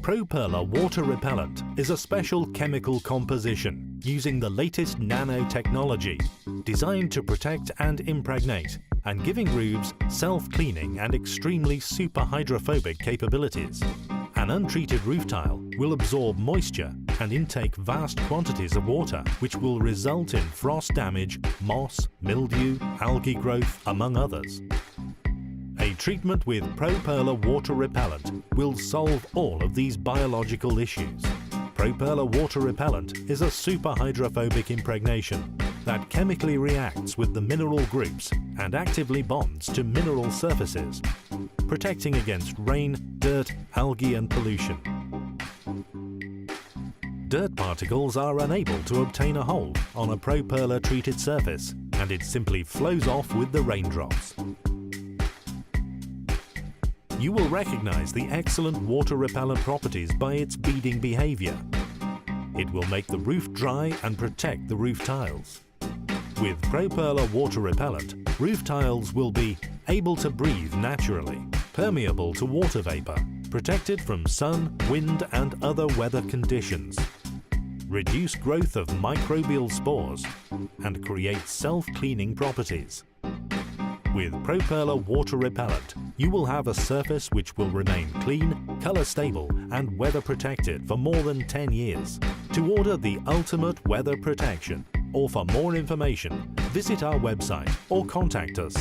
proPERLA water repellent is a special chemical composition using the latest nanotechnology designed to protect and impregnate and giving roofs self-cleaning and extremely super hydrophobic capabilities. An untreated roof tile will absorb moisture and intake vast quantities of water, which will result in frost damage, moss, mildew, algae growth, among others. A treatment with proPERLA water repellent will solve all of these biological issues. proPERLA water repellent is a super hydrophobic impregnation that chemically reacts with the mineral groups and actively bonds to mineral surfaces, protecting against rain, dirt, algae and pollution. Dirt particles are unable to obtain a hold on a proPERLA treated surface, and it simply flows off with the raindrops. You will recognize the excellent water repellent properties by its beading behavior. It will make the roof dry and protect the roof tiles. With proPERLA water repellent, roof tiles will be able to breathe naturally, permeable to water vapor, protected from sun, wind and other weather conditions, reduce growth of microbial spores, and create self-cleaning properties. With proPERLA water repellent, you will have a surface which will remain clean, color stable and weather protected for more than 10 years. To order the ultimate weather protection or for more information, visit our website or contact us.